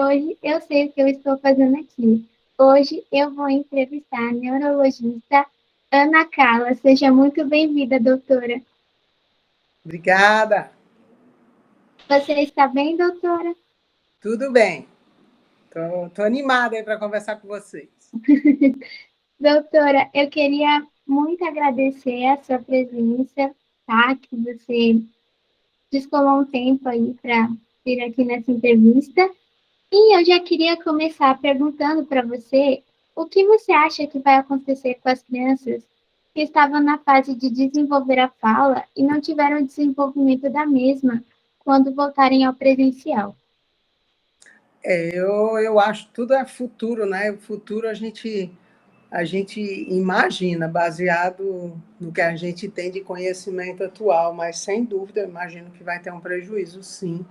hoje eu sei o que eu estou fazendo aqui. Hoje eu vou entrevistar a neurologista Ana Carla. Seja muito bem-vinda, doutora. Obrigada. Você está bem, doutora? Tudo bem. Tô animada aí para conversar com vocês. Doutora, eu queria muito agradecer a sua presença, tá? Que você descolou um tempo aí para vir aqui nessa entrevista. E eu já queria começar perguntando para você o que você acha que vai acontecer com as crianças que estavam na fase de desenvolver a fala e não tiveram o desenvolvimento da mesma quando voltarem ao presencial. Eu acho que tudo é futuro, né? O futuro a gente imagina, baseado no que a gente tem de conhecimento atual, mas sem dúvida, eu imagino que vai ter um prejuízo, sim.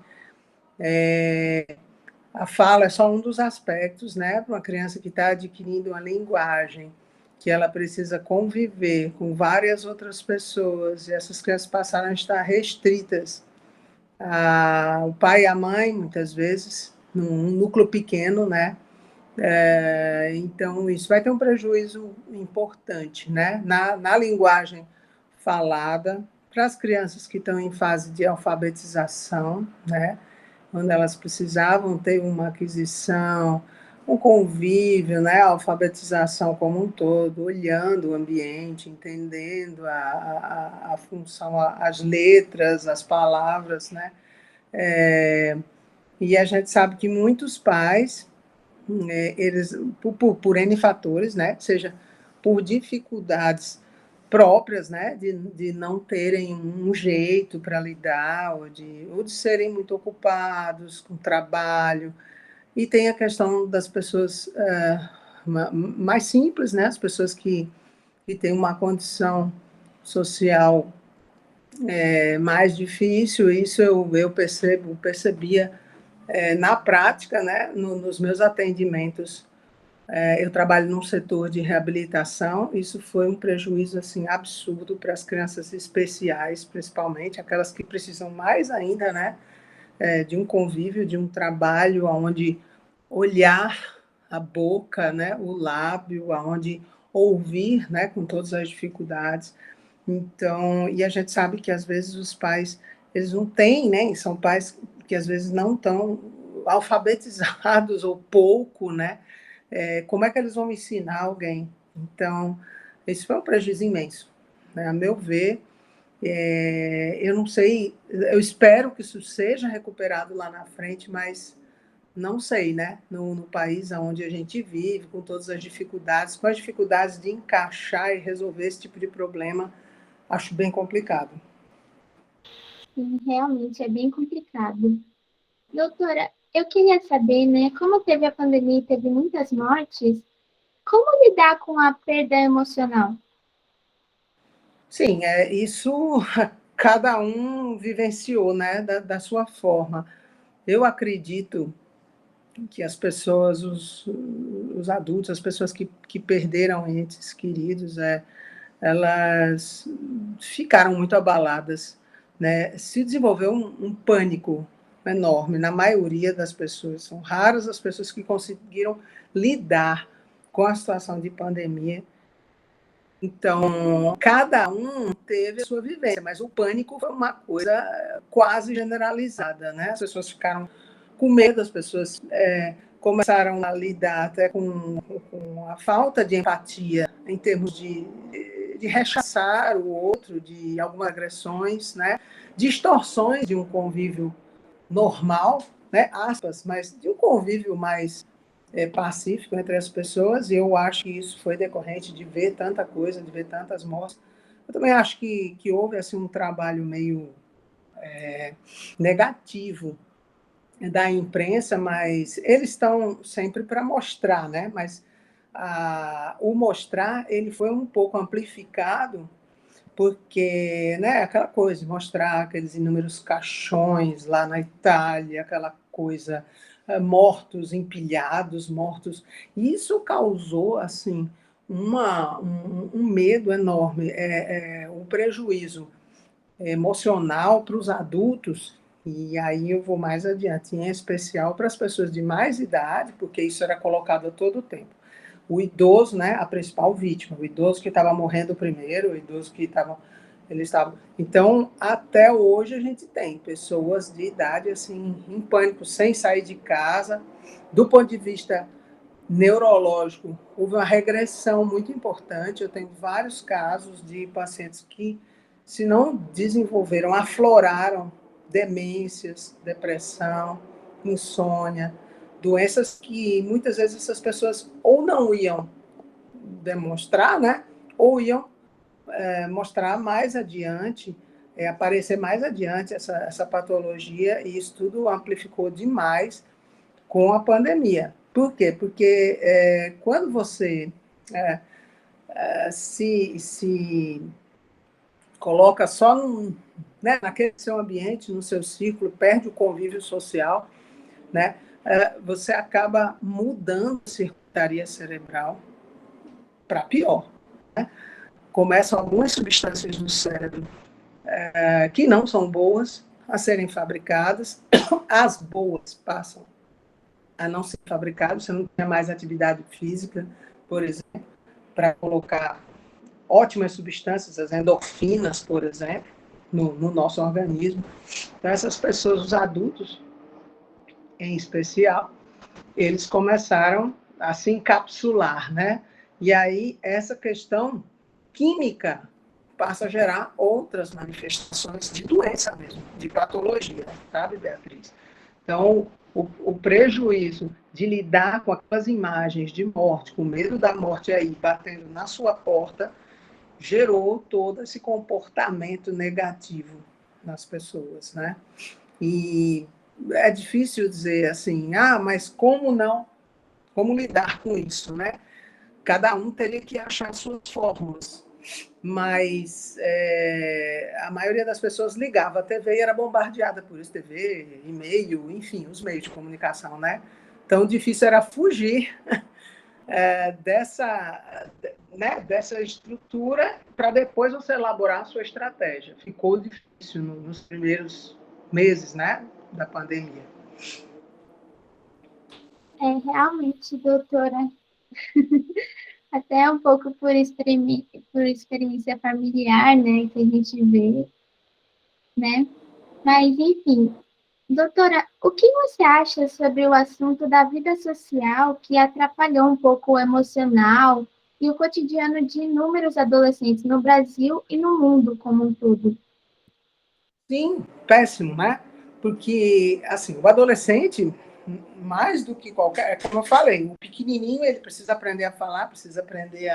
A fala é só um dos aspectos, né? Para uma criança que está adquirindo uma linguagem, que ela precisa conviver com várias outras pessoas, e essas crianças passaram a estar restritas o pai e a mãe, muitas vezes, num núcleo pequeno, né? Então, isso vai ter um prejuízo importante, né? Na linguagem falada, para as crianças que estão em fase de alfabetização, né? Onde elas precisavam ter uma aquisição, um convívio, né? A alfabetização como um todo, olhando o ambiente, entendendo a função, as letras, as palavras, né? É, e a gente sabe que muitos pais, eles, por N fatores, né, seja por dificuldades próprias, né, de não terem um jeito para lidar, ou de serem muito ocupados com trabalho, e tem a questão das pessoas mais simples, né, as pessoas que têm uma condição social mais difícil, isso eu percebia na prática, né, nos meus atendimentos. Eu trabalho num setor de reabilitação, isso foi um prejuízo assim absurdo para as crianças especiais, principalmente aquelas que precisam mais ainda, né, de um convívio, de um trabalho onde olhar a boca, né, o lábio, aonde ouvir, né, com todas as dificuldades. Então, e a gente sabe que às vezes os pais, eles não têm, né? São pais que às vezes não estão alfabetizados ou pouco, né? Como é que eles vão ensinar alguém? Então, esse foi um prejuízo imenso, né? A meu ver, eu não sei, eu espero que isso seja recuperado lá na frente, mas não sei, né? No país onde a gente vive, com as dificuldades de encaixar e resolver esse tipo de problema, acho bem complicado. Sim, realmente é bem complicado. Doutora, eu queria saber, né, como teve a pandemia e teve muitas mortes, como lidar com a perda emocional? Sim, isso cada um vivenciou, né, da sua forma. Eu acredito que as pessoas, os adultos, as pessoas que perderam entes queridos, elas ficaram muito abaladas, né? Se desenvolveu um pânico enorme na maioria das pessoas. São raras as pessoas que conseguiram lidar com a situação de pandemia. Então, cada um teve a sua vivência, mas o pânico foi uma coisa quase generalizada, né? As pessoas ficaram com medo, as pessoas começaram a lidar até com a falta de empatia em termos de rechaçar o outro, de algumas agressões, né? Distorções de um convívio normal, né? Aspas, mas de um convívio mais pacífico entre as pessoas, e eu acho que isso foi decorrente de ver tanta coisa, de ver tantas mortes. Eu também acho que houve assim, um trabalho meio negativo da imprensa, mas eles estão sempre para mostrar, né? Mas o mostrar ele foi um pouco amplificado porque, né, aquela coisa de mostrar aqueles inúmeros caixões lá na Itália, aquela coisa mortos empilhados, mortos, isso causou assim um medo enorme, um prejuízo emocional para os adultos E aí eu vou mais adiante, em especial para as pessoas de mais idade, porque isso era colocado a todo tempo. O idoso, né, a principal vítima, o idoso que estava morrendo primeiro, o idoso que estava, eles estavam. Então, até hoje a gente tem pessoas de idade assim em pânico, sem sair de casa. Do ponto de vista neurológico, houve uma regressão muito importante. Eu tenho vários casos de pacientes que, se não desenvolveram, afloraram demências, depressão, insônia, doenças que muitas vezes essas pessoas ou não iam demonstrar, né? Ou iam mostrar mais adiante, aparecer mais adiante essa patologia, e isso tudo amplificou demais com a pandemia. Por quê? Porque quando você se coloca só né, naquele seu ambiente, no seu círculo, perde o convívio social, né, você acaba mudando a circuitaria cerebral para pior. Né? Começam algumas substâncias no cérebro que não são boas a serem fabricadas, as boas passam a não ser fabricadas, você não tem mais atividade física, por exemplo, para colocar ótimas substâncias, as endorfinas, por exemplo, no nosso organismo. Então, essas pessoas, os adultos em especial, eles começaram a se encapsular, né? E aí essa questão química passa a gerar outras manifestações de doença mesmo, de patologia, sabe, Beatriz? Então, o prejuízo de lidar com aquelas imagens de morte, com medo da morte aí batendo na sua porta, gerou todo esse comportamento negativo nas pessoas, né? E é difícil dizer assim, mas como não, como lidar com isso, né? Cada um teria que achar suas fórmulas, mas a maioria das pessoas ligava a TV e era bombardeada por isso, TV, e-mail, enfim, os meios de comunicação, né? Então, difícil era fugir dessa estrutura para depois você elaborar a sua estratégia. Ficou difícil nos primeiros meses, né, da pandemia. Realmente, doutora, até um pouco por experiência familiar, né, que a gente vê, né? Mas, enfim, doutora, o que você acha sobre o assunto da vida social que atrapalhou um pouco o emocional e o cotidiano de inúmeros adolescentes no Brasil e no mundo como um todo? Sim, péssimo, né? Porque, assim, o adolescente, mais do que qualquer, como eu falei, o pequenininho, ele precisa aprender a falar, precisa aprender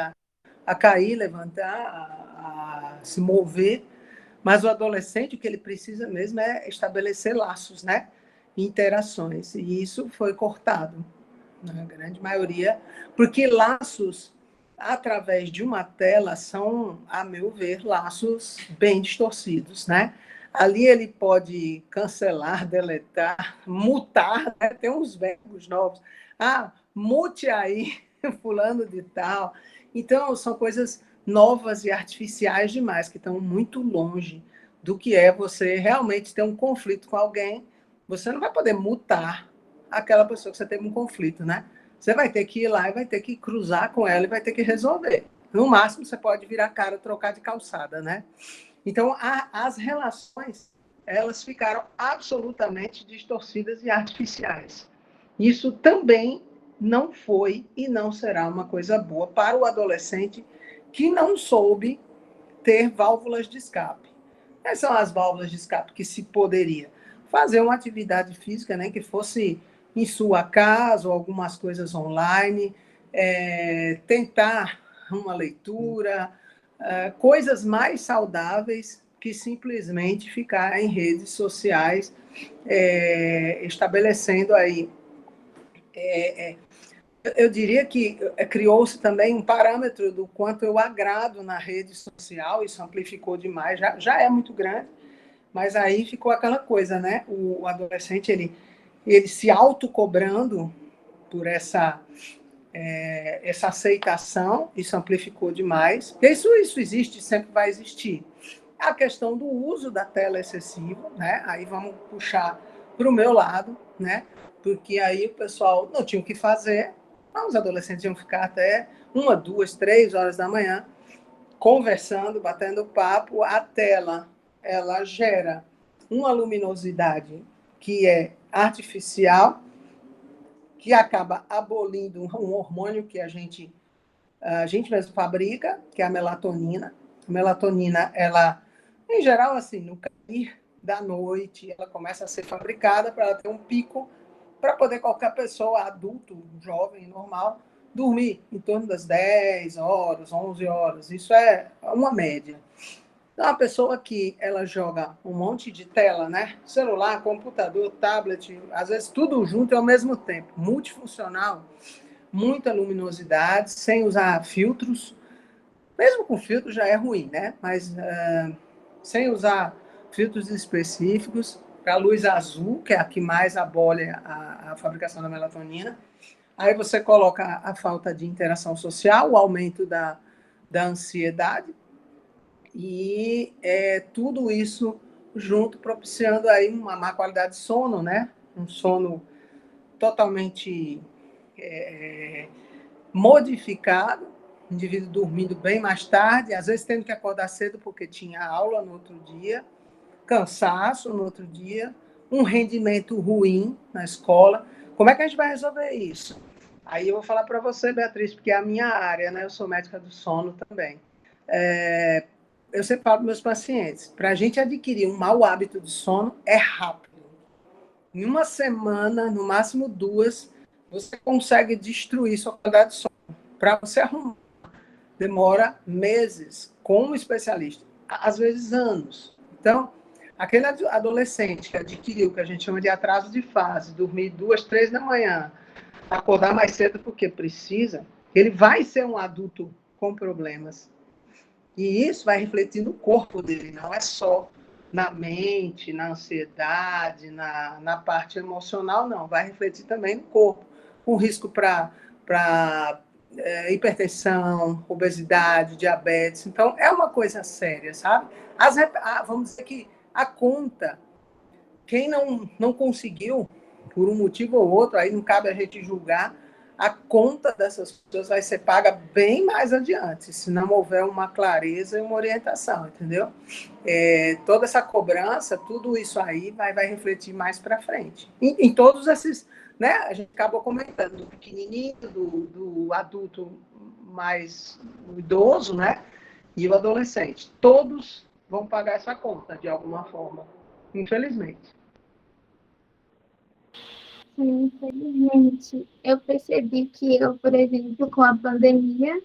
a cair, levantar, a se mover, mas o adolescente, o que ele precisa mesmo é estabelecer laços, né? Interações, e isso foi cortado, na grande maioria, porque laços através de uma tela são, a meu ver, laços bem distorcidos, né? Ali ele pode cancelar, deletar, mutar, né? Tem uns verbos novos. Mute aí, fulano de tal. Então, são coisas novas e artificiais demais, que estão muito longe do que é você realmente ter um conflito com alguém. Você não vai poder mutar aquela pessoa que você teve um conflito, né? Você vai ter que ir lá e vai ter que cruzar com ela e vai ter que resolver. No máximo, você pode virar a cara, trocar de calçada, né? Então, as relações, elas ficaram absolutamente distorcidas e artificiais. Isso também não foi e não será uma coisa boa para o adolescente que não soube ter válvulas de escape. Quais são as válvulas de escape que se poderia? Fazer uma atividade física, né, que fosse em sua casa ou algumas coisas online, tentar uma leitura, coisas mais saudáveis que simplesmente ficar em redes sociais, estabelecendo aí. Eu diria que criou-se também um parâmetro do quanto eu agrado na rede social, isso amplificou demais, já é muito grande, mas aí ficou aquela coisa, né? O adolescente, ele se autocobrando por essa aceitação, isso amplificou demais. Isso existe, sempre vai existir. A questão do uso da tela excessivo, né? Aí vamos puxar para o meu lado, né? Porque aí o pessoal não tinha o que fazer, os adolescentes iam ficar até 1, 2, 3 horas da manhã conversando, batendo papo. A tela, ela gera uma luminosidade que é artificial, que acaba abolindo um hormônio que a gente mesmo fabrica, que é a melatonina. A melatonina, ela, em geral, assim, no cair da noite, ela começa a ser fabricada para ela ter um pico para poder qualquer pessoa, adulto, jovem, normal, dormir em torno das 10 horas, 11 horas. Isso é uma média. Então, a pessoa que ela joga um monte de tela, né? Celular, computador, tablet, às vezes tudo junto ao mesmo tempo, multifuncional, muita luminosidade, sem usar filtros. Mesmo com filtro já é ruim, né? Mas sem usar filtros específicos, para a luz azul, que é a que mais abole a fabricação da melatonina. Aí você coloca a falta de interação social, o aumento da ansiedade, e tudo isso junto propiciando aí uma má qualidade de sono, né? Um sono totalmente modificado, indivíduo dormindo bem mais tarde, às vezes tendo que acordar cedo porque tinha aula no outro dia, cansaço no outro dia, um rendimento ruim na escola. Como é que a gente vai resolver isso? Aí eu vou falar para você, Beatriz, porque é a minha área, né? Eu sou médica do sono também. Eu sempre falo para meus pacientes, para a gente adquirir um mau hábito de sono é rápido. Em uma semana, no máximo 2, você consegue destruir sua qualidade de sono. Para você arrumar, demora meses com um especialista, às vezes anos. Então, aquele adolescente que adquiriu o que a gente chama de atraso de fase, dormir 2, 3 da manhã, acordar mais cedo porque precisa, ele vai ser um adulto com problemas. E isso vai refletir no corpo dele, não é só na mente, na ansiedade, na parte emocional, não. Vai refletir também no corpo, com risco para hipertensão, obesidade, diabetes. Então, é uma coisa séria, sabe? Vamos dizer que a conta, quem não conseguiu, por um motivo ou outro, aí não cabe a gente julgar, a conta dessas pessoas vai ser paga bem mais adiante, se não houver uma clareza e uma orientação, entendeu? Toda essa cobrança, tudo isso aí vai refletir mais para frente. Em todos esses, né? A gente acabou comentando do pequenininho, do adulto mais idoso, né? E o adolescente. Todos vão pagar essa conta de alguma forma, infelizmente. Sim, infelizmente. Eu percebi que eu, por exemplo, com a pandemia,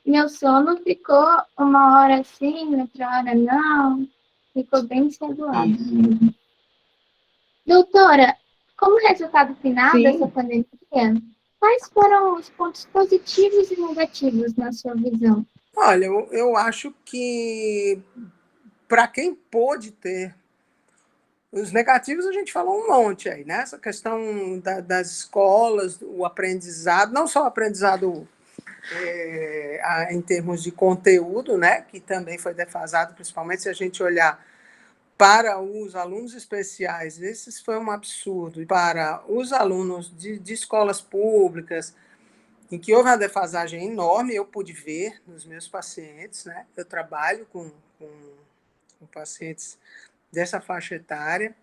meu sono ficou uma hora sim, outra hora não. Ficou bem desregulado Isso. mesmo. Doutora, como resultado final dessa Sim. pandemia, quais foram os pontos positivos e negativos na sua visão? Olha, eu acho que para quem pôde ter os negativos, a gente falou um monte aí, né? Essa questão das escolas, o aprendizado, não só o aprendizado em termos de conteúdo, né? Que também foi defasado, principalmente se a gente olhar para os alunos especiais, esses foi um absurdo. E para os alunos de escolas públicas, em que houve uma defasagem enorme, eu pude ver nos meus pacientes, né? Eu trabalho com pacientes dessa faixa etária.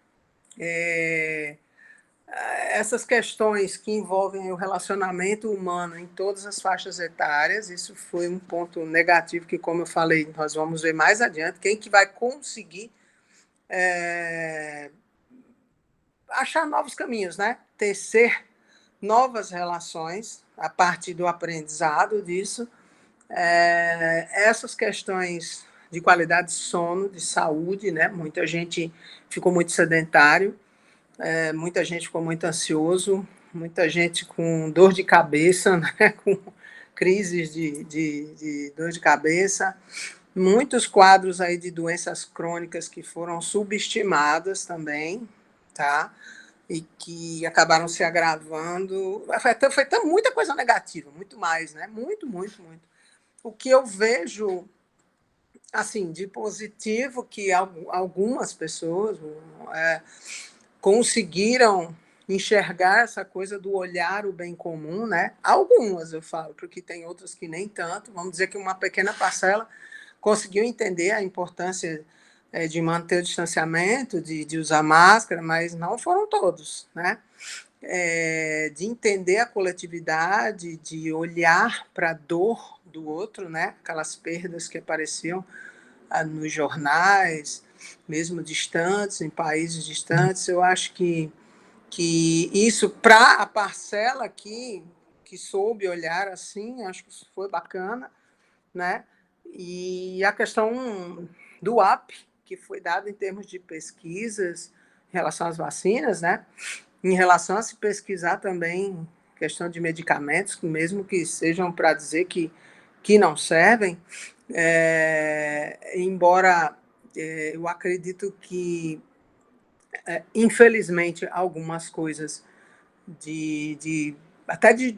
Essas questões que envolvem o relacionamento humano em todas as faixas etárias, isso foi um ponto negativo que, como eu falei, nós vamos ver mais adiante, quem que vai conseguir achar novos caminhos, né? Tecer novas relações a partir do aprendizado disso. Essas questões de qualidade de sono, de saúde, né? Muita gente ficou muito sedentário, muita gente ficou muito ansioso, muita gente com dor de cabeça, né? Com crises de dor de cabeça, muitos quadros aí de doenças crônicas que foram subestimadas também, tá? E que acabaram se agravando. Foi muita coisa negativa, muito mais, né? Muito, muito, muito. O que eu vejo assim, de positivo que algumas pessoas conseguiram enxergar essa coisa do olhar o bem comum, né? Algumas, eu falo, porque tem outras que nem tanto. Vamos dizer que uma pequena parcela conseguiu entender a importância de manter o distanciamento, de usar máscara, mas não foram todos, né? De entender a coletividade, de olhar para a dor do outro, né? Aquelas perdas que apareciam nos jornais, mesmo distantes, em países distantes. Eu acho que isso, para a parcela que soube olhar assim, acho que isso foi bacana, né? E a questão do app, que foi dado em termos de pesquisas em relação às vacinas, né? Em relação a se pesquisar também questão de medicamentos, mesmo que sejam para dizer que não servem, embora eu acredito que, infelizmente, algumas coisas até de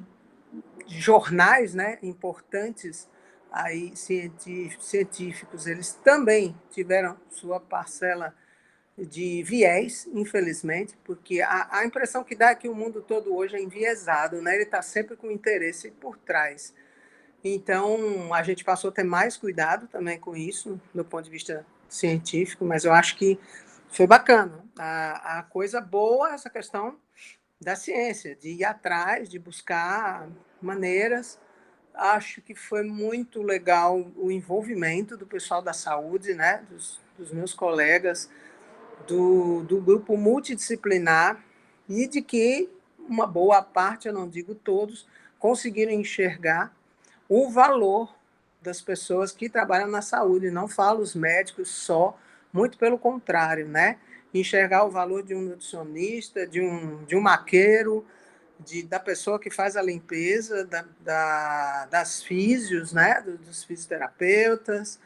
jornais, né, importantes aí científicos, eles também tiveram sua parcela de viés, infelizmente, porque a impressão que dá é que o mundo todo hoje é enviesado, né? Ele está sempre com interesse por trás. Então, a gente passou a ter mais cuidado também com isso, do ponto de vista científico, mas eu acho que foi bacana. A coisa boa é essa questão da ciência, de ir atrás, de buscar maneiras. Acho que foi muito legal o envolvimento do pessoal da saúde, né? Dos meus colegas, do grupo multidisciplinar, e de que uma boa parte, eu não digo todos, conseguiram enxergar o valor das pessoas que trabalham na saúde. Não falo os médicos só, muito pelo contrário, né? Enxergar o valor de um nutricionista, de um maqueiro, da pessoa que faz a limpeza, das físios, né? Dos fisioterapeutas,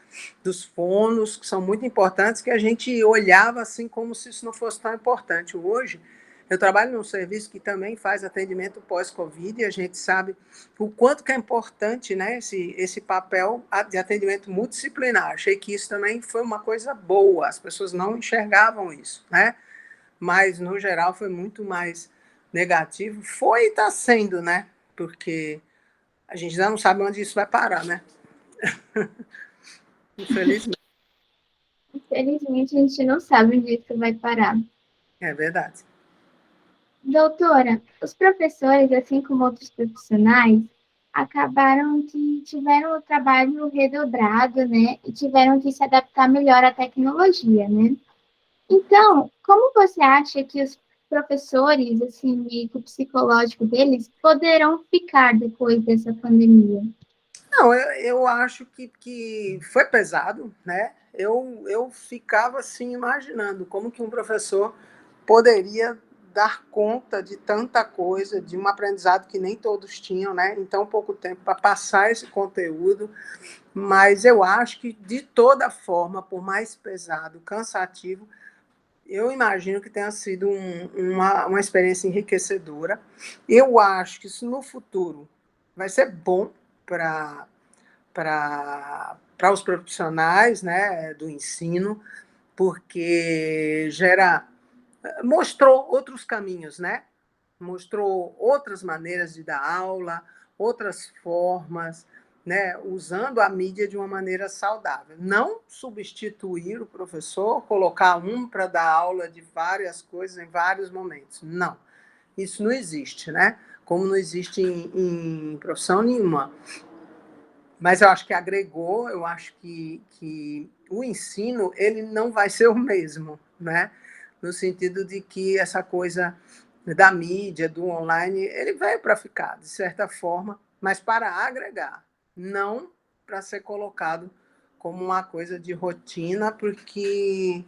dos fonos, que são muito importantes, que a gente olhava assim como se isso não fosse tão importante. Hoje, eu trabalho num serviço que também faz atendimento pós-Covid, e a gente sabe o quanto que é importante, né, esse papel de atendimento multidisciplinar. Achei que isso também foi uma coisa boa, as pessoas não enxergavam isso, né? Mas, no geral, foi muito mais negativo. Foi e está sendo, né? Porque a gente ainda não sabe onde isso vai parar, né? Infelizmente. Infelizmente, a gente não sabe onde isso vai parar. É verdade. Doutora, os professores, assim como outros profissionais, acabaram que tiveram o trabalho redobrado, né? E tiveram que se adaptar melhor à tecnologia, né? Então, como você acha que os professores, assim, e o psicológico deles poderão ficar depois dessa pandemia? Não, eu acho que foi pesado, né? Eu ficava assim imaginando como que um professor poderia dar conta de tanta coisa, de um aprendizado que nem todos tinham, né? Em tão pouco tempo para passar esse conteúdo. Mas eu acho que, de toda forma, por mais pesado, cansativo, eu imagino que tenha sido uma experiência enriquecedora. Eu acho que isso no futuro vai ser bom para os profissionais, né, do ensino, porque mostrou outros caminhos, né? Mostrou outras maneiras de dar aula, outras formas, né? Usando a mídia de uma maneira saudável. Não substituir o professor, colocar um para dar aula de várias coisas em vários momentos. Não, isso não existe, né? Como não existe em profissão nenhuma. Mas eu acho que agregou, eu acho que o ensino ele não vai ser o mesmo, né? No sentido de que essa coisa da mídia, do online, ele veio para ficar, de certa forma, mas para agregar, não para ser colocado como uma coisa de rotina, porque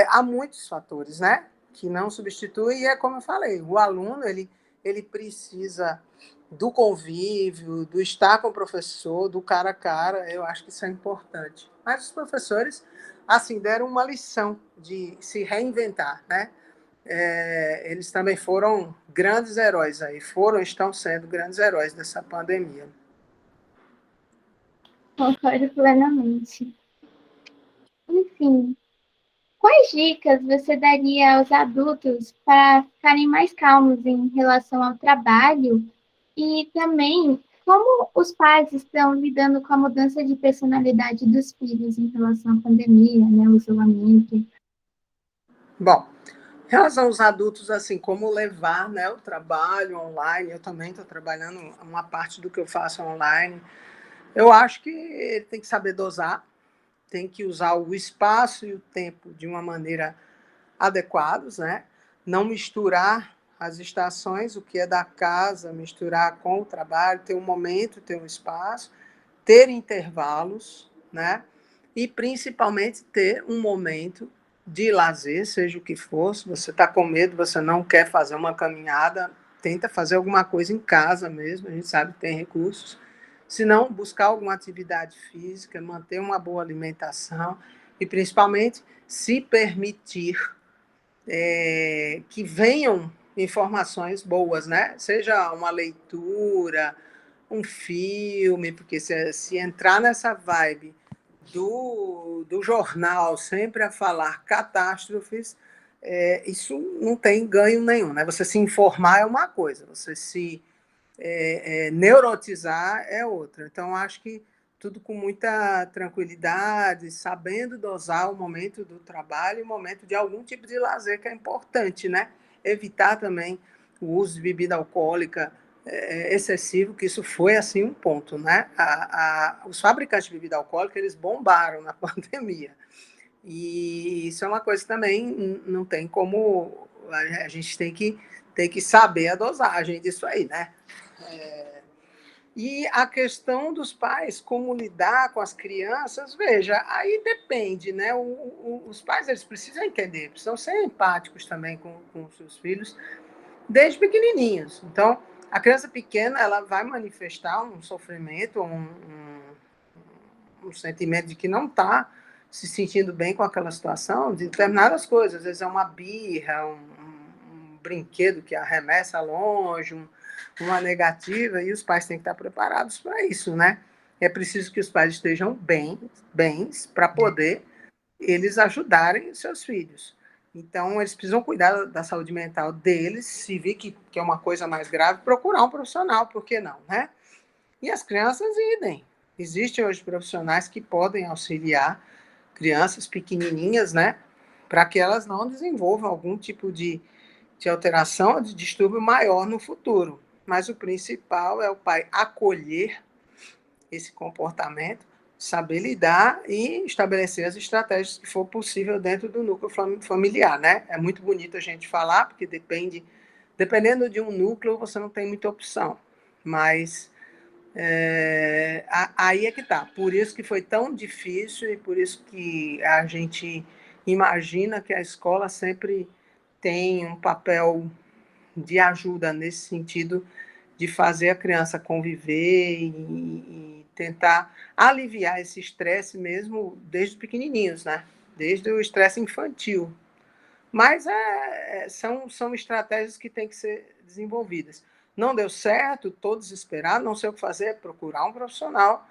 há muitos fatores, né? Que não substitui, e é como eu falei, o aluno ele precisa do convívio, do estar com o professor, do cara a cara. Eu acho que isso é importante. Mas os professores, assim, deram uma lição de se reinventar, né? Eles também foram grandes heróis aí, estão sendo grandes heróis dessa pandemia. Concordo plenamente. Enfim, quais dicas você daria aos adultos para ficarem mais calmos em relação ao trabalho e também como os pais estão lidando com a mudança de personalidade dos filhos em relação à pandemia, né, o isolamento? Bom, em relação aos adultos, assim, como levar, né, o trabalho online, eu também estou trabalhando uma parte do que eu faço online. Eu acho que ele tem que saber dosar, tem que usar o espaço e o tempo de uma maneira adequados, né? Não misturar as estações, o que é da casa, misturar com o trabalho, ter um momento, ter um espaço, ter intervalos, né? E principalmente ter um momento de lazer, seja o que for. Se você está com medo, você não quer fazer uma caminhada, tenta fazer alguma coisa em casa mesmo, a gente sabe que tem recursos. Se não, buscar alguma atividade física, manter uma boa alimentação e, principalmente, se permitir que venham informações boas, né? Seja uma leitura, um filme, porque se entrar nessa vibe do jornal sempre a falar catástrofes, isso não tem ganho nenhum, né? Você se informar é uma coisa, você se neurotizar é outra. Então, acho que tudo com muita tranquilidade, sabendo dosar o momento do trabalho e o momento de algum tipo de lazer que é importante, né? Evitar também o uso de bebida alcoólica excessivo, que isso foi assim um ponto, né? Os fabricantes de bebida alcoólica eles bombaram na pandemia e isso é uma coisa que também não tem como a gente tem que saber a dosagem disso aí, né? E a questão dos pais, como lidar com as crianças, veja, aí depende, né? Os pais eles precisam entender, precisam ser empáticos também com os seus filhos, desde pequenininhos. Então, a criança pequena ela vai manifestar um sofrimento, um sentimento de que não está se sentindo bem com aquela situação, de determinadas coisas. Às vezes é uma birra, um brinquedo que arremessa longe, uma negativa, e os pais têm que estar preparados para isso, né? É preciso que os pais estejam bens para poder eles ajudarem os seus filhos. Então, eles precisam cuidar da saúde mental deles, se vir que é uma coisa mais grave, procurar um profissional, por que não, né? E as crianças idem. Existem hoje profissionais que podem auxiliar crianças pequenininhas, né? Para que elas não desenvolvam algum tipo de alteração, de distúrbio maior no futuro. Mas o principal é o pai acolher esse comportamento, saber lidar e estabelecer as estratégias que for possível dentro do núcleo familiar, né? É muito bonito a gente falar, porque dependendo de um núcleo, você não tem muita opção. Mas aí é que tá. Por isso que foi tão difícil e por isso que a gente imagina que a escola sempre tem um papel de ajuda nesse sentido de fazer a criança conviver e tentar aliviar esse estresse mesmo desde pequenininhos, né? Desde o estresse infantil. Mas são estratégias que têm que ser desenvolvidas. Não deu certo, todos esperaram, não sei o que fazer, é procurar um profissional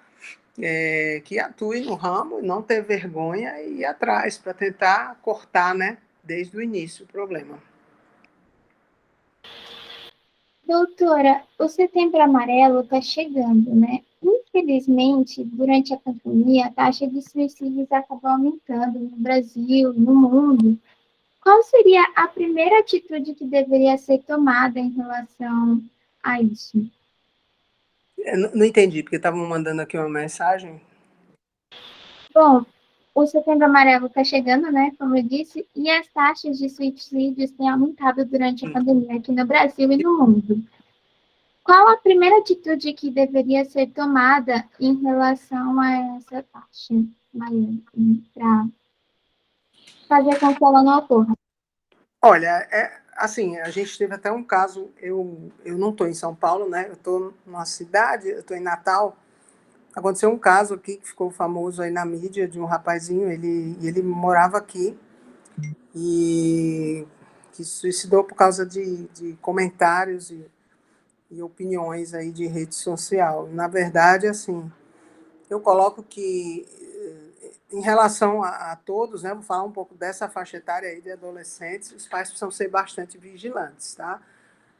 que atue no ramo, não ter vergonha e ir atrás para tentar cortar, né, desde o início o problema. Doutora, o Setembro Amarelo está chegando, né? Infelizmente, durante a pandemia, a taxa de suicídios acabou aumentando no Brasil, no mundo. Qual seria a primeira atitude que deveria ser tomada em relação a isso? Não entendi, porque estavam mandando aqui uma mensagem. Bom, o Setembro Amarelo está chegando, né? Como eu disse, e as taxas de suicídios têm aumentado durante a pandemia aqui no Brasil e no mundo. Qual a primeira atitude que deveria ser tomada em relação a essa taxa maior, para fazer com que ela não ocorra? Olha, assim, a gente teve até um caso, eu não estou em São Paulo, né? Eu estou numa cidade, eu estou em Natal. Aconteceu um caso aqui que ficou famoso aí na mídia de um rapazinho, ele morava aqui e que se suicidou por causa de comentários e opiniões aí de rede social. Na verdade, assim, eu coloco que em relação a todos, né, vou falar um pouco dessa faixa etária aí de adolescentes, os pais precisam ser bastante vigilantes, tá?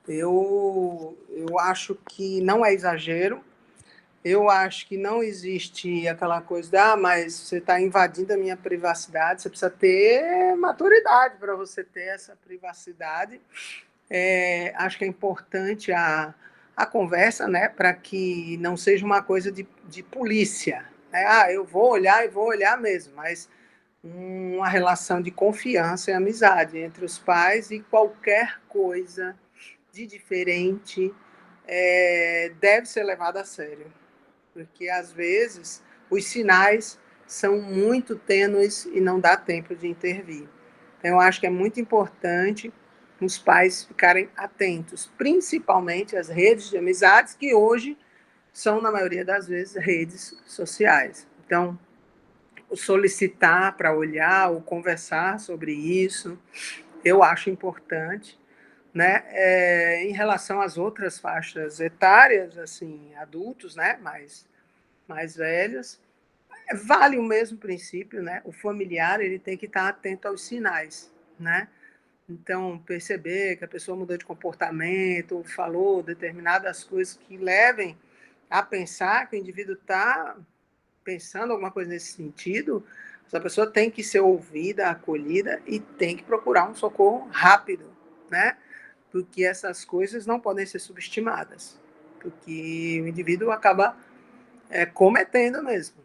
Eu acho que não é exagero, eu acho que não existe aquela coisa de, mas você está invadindo a minha privacidade, você precisa ter maturidade para você ter essa privacidade. Acho que é importante a conversa, né, para que não seja uma coisa de polícia. Né? Eu vou olhar e vou olhar mesmo, mas uma relação de confiança e amizade entre os pais e qualquer coisa de diferente deve ser levada a sério, porque às vezes os sinais são muito tênues e não dá tempo de intervir. Então, eu acho que é muito importante os pais ficarem atentos, principalmente às redes de amizades, que hoje são, na maioria das vezes, redes sociais. Então, o solicitar para olhar ou conversar sobre isso, eu acho importante. Né? Em relação às outras faixas etárias, assim, adultos, né? mais velhos, vale o mesmo princípio, né? O familiar ele tem que estar atento aos sinais, né? Então, perceber que a pessoa mudou de comportamento, falou determinadas coisas que levem a pensar que o indivíduo está pensando alguma coisa nesse sentido, essa pessoa tem que ser ouvida, acolhida e tem que procurar um socorro rápido, né? Porque essas coisas não podem ser subestimadas, porque o indivíduo acaba cometendo mesmo.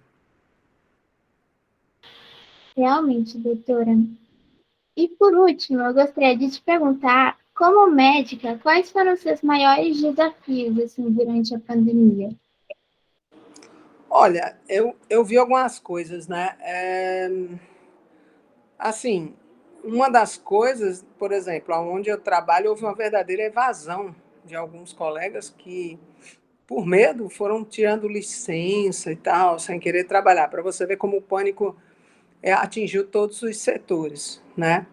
Realmente, doutora. E por último, eu gostaria de te perguntar, como médica, quais foram os seus maiores desafios assim, durante a pandemia? Olha, eu vi algumas coisas, né? Assim, uma das coisas, por exemplo, onde eu trabalho, houve uma verdadeira evasão de alguns colegas que, por medo, foram tirando licença e tal, sem querer trabalhar, para você ver como o pânico atingiu todos os setores, né?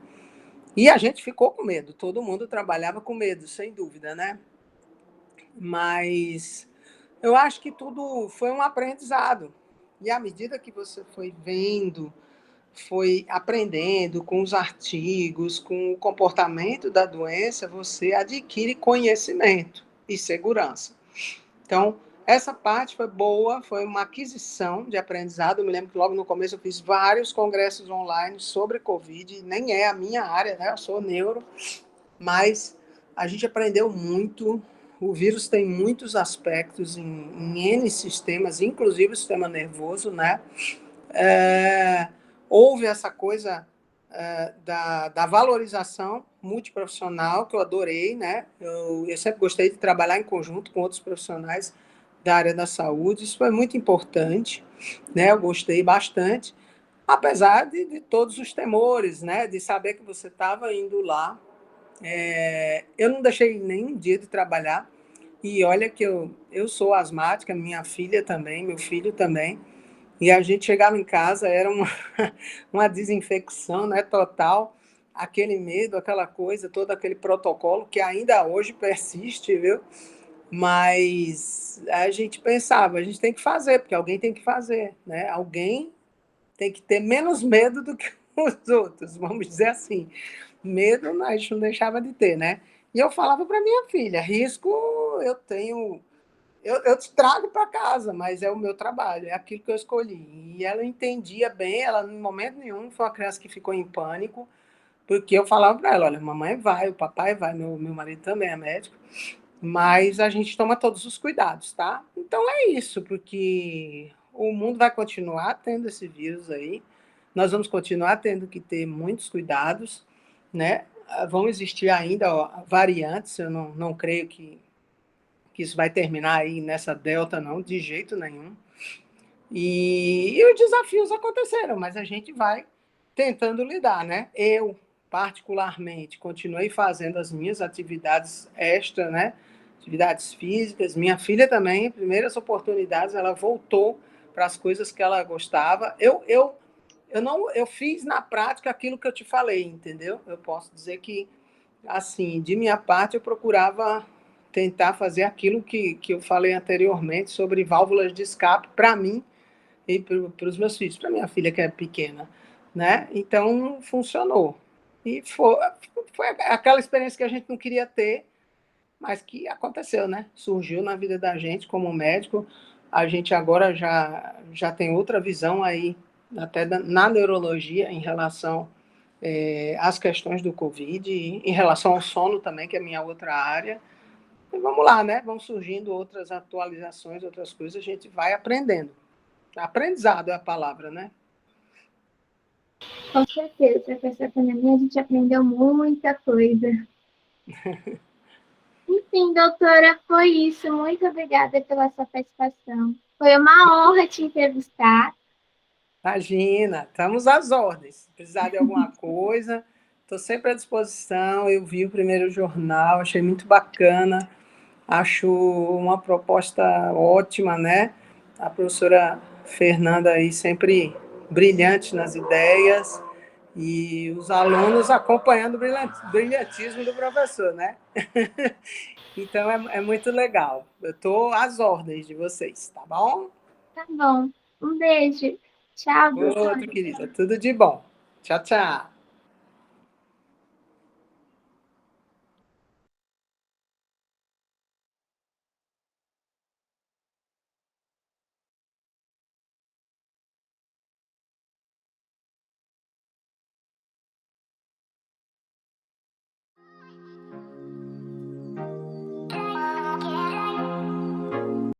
E a gente ficou com medo, todo mundo trabalhava com medo, sem dúvida, né? Mas eu acho que tudo foi um aprendizado. E à medida que você foi vendo, foi aprendendo com os artigos, com o comportamento da doença, você adquire conhecimento e segurança. Então, essa parte foi boa, foi uma aquisição de aprendizado. Eu me lembro que logo no começo eu fiz vários congressos online sobre Covid, nem é a minha área, né? Eu sou neuro, mas a gente aprendeu muito. O vírus tem muitos aspectos em N sistemas, inclusive o sistema nervoso, né? Houve essa coisa da valorização multiprofissional, que eu adorei, né? Eu sempre gostei de trabalhar em conjunto com outros profissionais da área da saúde, isso foi muito importante, né? Eu gostei bastante, apesar de todos os temores, né? De saber que você estava indo lá. Eu não deixei nenhum dia de trabalhar, e olha que eu sou asmática, minha filha também, meu filho também, e a gente chegava em casa, era uma desinfecção, né, total, aquele medo, aquela coisa, todo aquele protocolo que ainda hoje persiste, viu? Mas a gente pensava, a gente tem que fazer, porque alguém tem que fazer, né? Alguém tem que ter menos medo do que os outros, vamos dizer assim. Medo a gente não deixava de ter, né? E eu falava para minha filha, risco eu tenho, eu te trago para casa, mas é o meu trabalho, é aquilo que eu escolhi. E ela entendia bem, ela em momento nenhum foi uma criança que ficou em pânico, porque eu falava para ela, olha, mamãe vai, o papai vai, meu marido também é médico, mas a gente toma todos os cuidados, tá? Então é isso, porque o mundo vai continuar tendo esse vírus aí, nós vamos continuar tendo que ter muitos cuidados, né? Vão existir ainda variantes, eu não creio que isso vai terminar aí nessa delta, não, de jeito nenhum. E os desafios aconteceram, mas a gente vai tentando lidar, né? Eu, particularmente, continuei fazendo as minhas atividades extra, né? Atividades físicas. Minha filha também, primeiras oportunidades, ela voltou para as coisas que ela gostava. Eu fiz na prática aquilo que eu te falei, entendeu? Eu posso dizer que, assim, de minha parte, eu procurava tentar fazer aquilo que eu falei anteriormente sobre válvulas de escape. Para mim, e para os meus filhos, para minha filha que é pequena, né? Então, funcionou. E foi aquela experiência que a gente não queria ter, mas que aconteceu, né? Surgiu na vida da gente como médico. A gente agora já tem outra visão aí, até na neurologia, em relação às questões do Covid, em relação ao sono também, que é a minha outra área. E vamos lá, né? Vão surgindo outras atualizações, outras coisas, a gente vai aprendendo. Aprendizado é a palavra, né? Com certeza, com essa pandemia a gente aprendeu muita coisa. Enfim, doutora, foi isso. Muito obrigada pela sua participação. Foi uma honra te entrevistar. Imagina, estamos às ordens. Se precisar de alguma coisa, estou sempre à disposição. Eu vi o primeiro jornal, achei muito bacana. Acho uma proposta ótima, né? A professora Fernanda aí sempre brilhante nas ideias e os alunos acompanhando o brilhantismo do professor, né? Então é muito legal. Eu estou às ordens de vocês, tá bom? Tá bom. Um beijo. Tchau, doutora. Outro, querida. Tudo de bom. Tchau, tchau.